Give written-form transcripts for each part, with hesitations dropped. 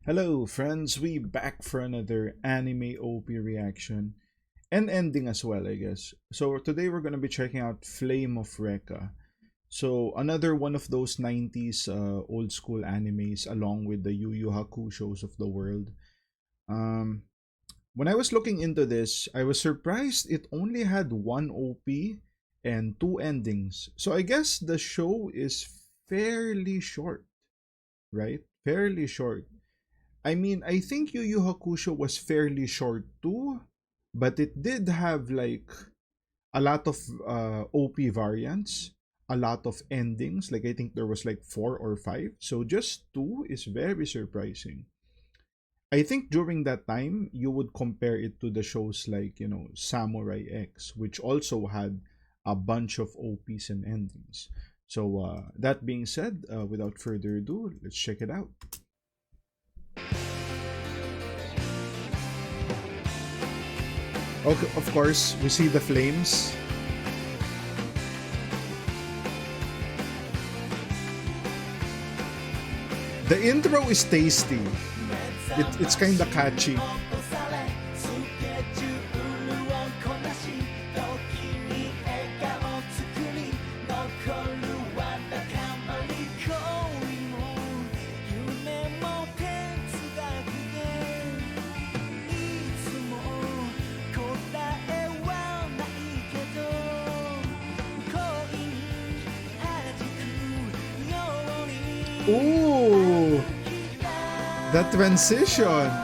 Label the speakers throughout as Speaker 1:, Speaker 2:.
Speaker 1: Hello, friends. We back for another anime OP reaction and ending as well, I guess. So today we're gonna be checking out Flame of Recca. So another one of those 90s old school animes, along with the Yu Yu Hakusho's of the world. Um, when I was looking into this, I was surprised it only had one OP and two endings. So I guess the show is fairly short, right? Fairly short. I mean, I think Yu Yu Hakusho was fairly short too, but it did have like a lot of OP variants, a lot of endings. Like I think there was like four or five. So just two is very surprising. I think during that time you would compare it to the shows like, Samurai X, which also had a bunch of OPs and endings. So that being said, without further ado, let's check it out. Okay, of course, we see the flames. The intro is tasty. It's kind of catchy. Ooh, that transition. I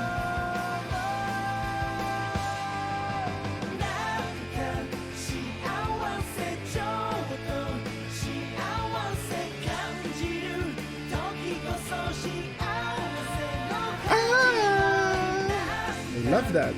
Speaker 1: love that.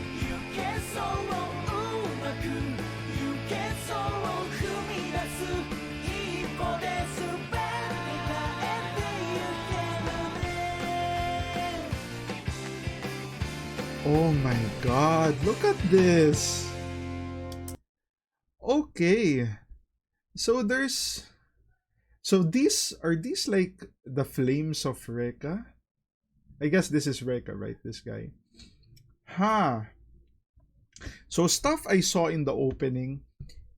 Speaker 1: Oh my god, look at this. Okay. So there's so these like the flames of Recca? I guess this is Recca, right? This guy. Huh. So stuff I saw in the opening,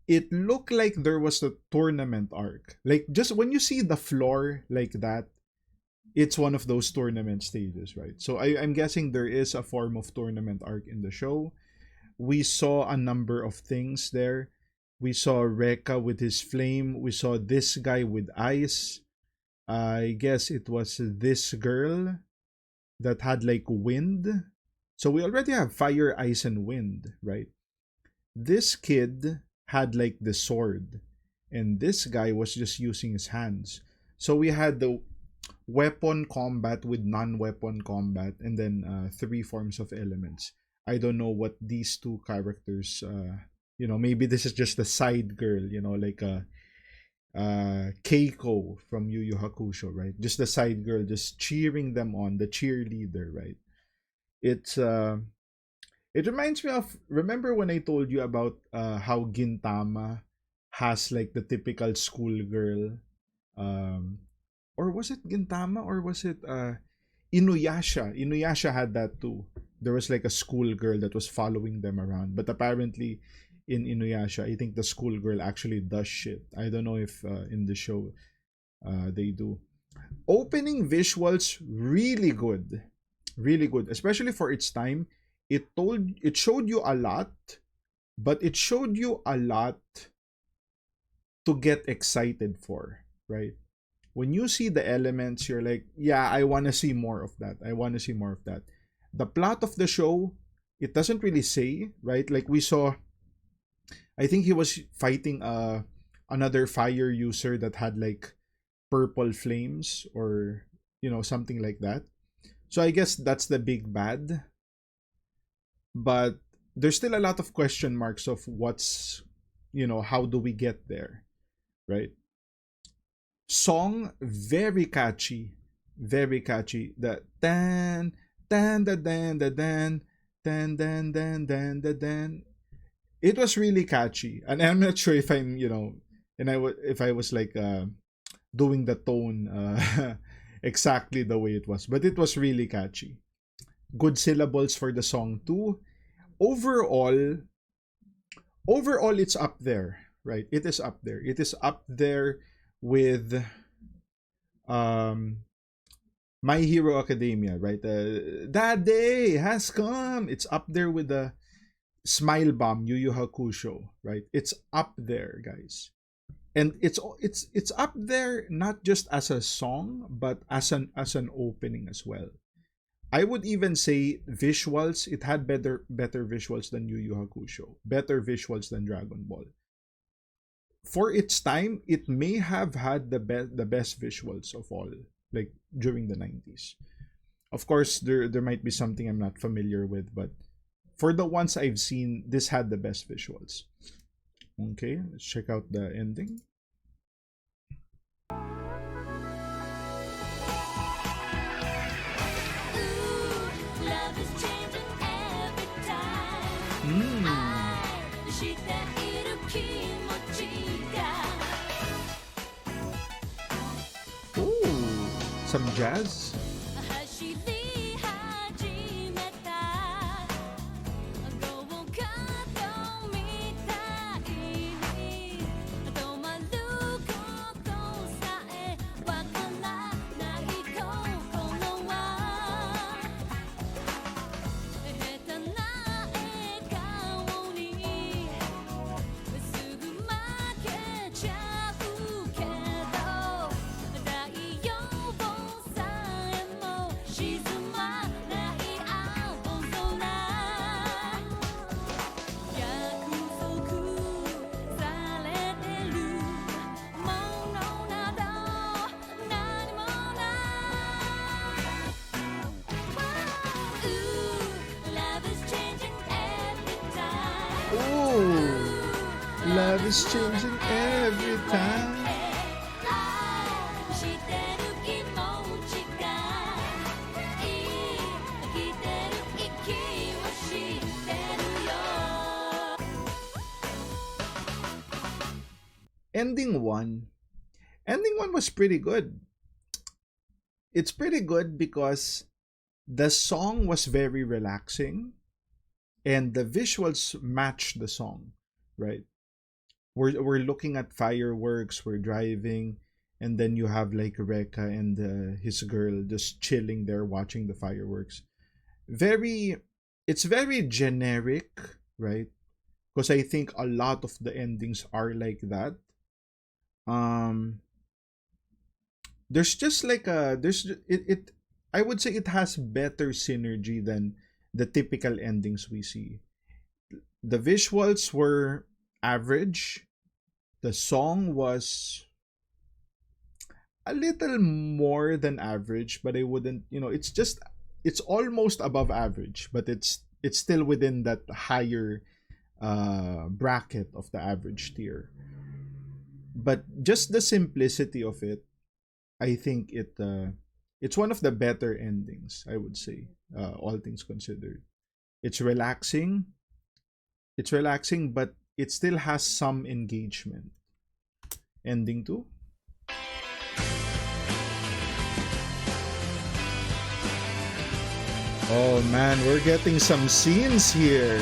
Speaker 1: it looked like there was a tournament arc. Like just when you see the floor like that, it's one of those tournament stages, right? So I'm guessing there is a form of tournament arc in the show. We saw a number of things there. We saw Rekka with his flame. We saw this guy with ice. I guess it was this girl that had like wind. So we already have fire, ice, and wind, right? This kid had like the sword, and this guy was just using his hands. So we had the weapon combat with non-weapon combat, and then three forms of elements. I don't know what these two characters, maybe this is just a side girl, like a Keiko from Yu Yu Hakusho, right? Just the side girl, just cheering them on, the cheerleader, right? It's it reminds me of, remember when I told you about how Gintama has like the typical schoolgirl, um, or was it Gintama or was it Inuyasha? Inuyasha had that too. There was like a schoolgirl that was following them around, but apparently in Inuyasha, I think the schoolgirl actually does shit. I don't know if in the show they do. Opening visuals really good, really good, especially for its time. It showed you a lot, but it showed you a lot to get excited for, right? When you see the elements, you're like, yeah, I want to see more of that. I want to see more of that. The plot of the show, it doesn't really say, right? Like we saw, I think he was fighting another fire user that had like purple flames or something like that. So I guess that's the big bad, but there's still a lot of question marks of what's, how do we get there, right? Song very catchy, very catchy. The dan dan da dan da dan dan dan dan dan da dan. It was really catchy, and I'm not sure if I'm and if I was like doing the tone exactly the way it was, but it was really catchy. good syllables for the song too. Overall, overall it's up there, right? It is up there. It is up there with um My Hero Academia, right? That day has come. It's up there with the Smile Bomb Yu Yu Hakusho, right? It's up there, guys. And it's up there not just as a song but as an opening as well. I would even say visuals. It had better visuals than Yu Yu Hakusho, better visuals than Dragon Ball. For its time, it may have had the best visuals of all, like during the 90s. Of course, there might be something I'm not familiar with, but for the ones I've seen, this had the best visuals. Okay, let's check out the ending. Mm. Ooh, some jazz. Oh, love is changing every time. Ending one. Ending one was pretty good. It's pretty good because the song was very relaxing and the visuals match the song, right? We're looking at fireworks, we're driving, and then you have like Rekka and his girl just chilling there watching the fireworks. Very, it's very generic, right? Because I think a lot of the endings are like that. Um, there's just like a there's it. I would say it has better synergy than the typical endings we see. The visuals were average. The song was a little more than average, but I wouldn't, it's almost above average, but it's still within that higher bracket of the average tier. But just the simplicity of it, I think it's one of the better endings, I would say, all things considered. It's relaxing. It's relaxing, but it still has some engagement. Ending two. Oh man, we're getting some scenes here.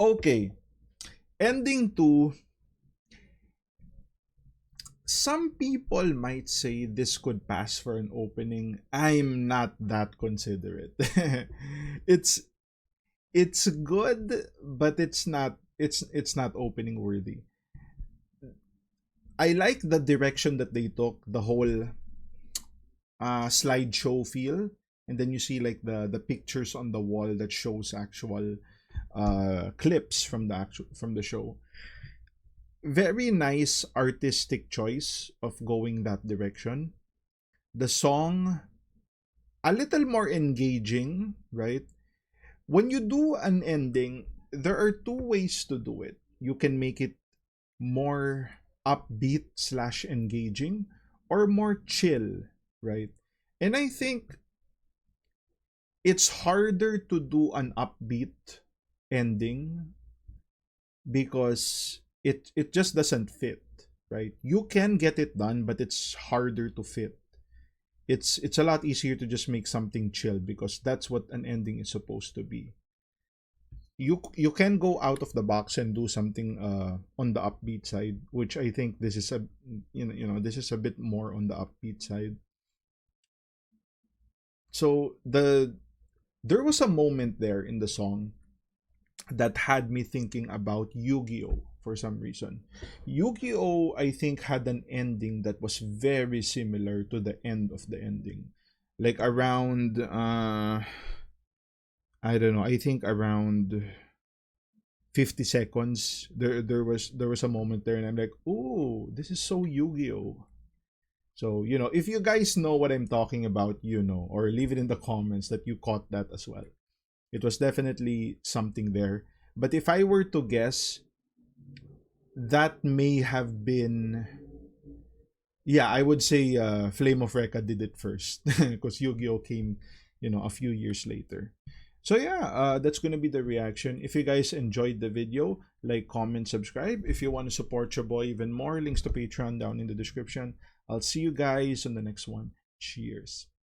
Speaker 1: Okay, ending to, some people might say this could pass for an opening. I'm not that considerate. it's it's good, but it's not opening worthy. I like the direction that they took, the whole slideshow feel, and then you see like the pictures on the wall that shows actual clips from the show. Very nice artistic choice of going that direction. The song, a little more engaging, right? When you do an ending, there are two ways to do it. You can make it more upbeat slash engaging, or more chill, right? And I think it's harder to do an upbeat ending because it just doesn't fit, right? You can get it done, but it's harder to fit. It's a lot easier to just make something chill because that's what an ending is supposed to be. You can go out of the box and do something on the upbeat side, which I think this is a, this is a bit more on the upbeat side. So there was a moment there in the song that had me thinking about Yu-Gi-Oh for some reason. Yu-Gi-Oh, I think, had an ending that was very similar to the end of the ending. Like around I don't know, I think around 50 seconds there was a moment there and I'm like, "Oh, this is so Yu-Gi-Oh." So, if you guys know what I'm talking about, or leave it in the comments that you caught that as well. It was definitely something there. But if I were to guess, that may have been, yeah, I would say Flame of Recca did it first because Yu-Gi-Oh came, a few years later. So yeah, that's gonna be the reaction. If you guys enjoyed the video, like, comment, subscribe. If you want to support your boy even more, links to Patreon down in the description. I'll see you guys on the next one. Cheers.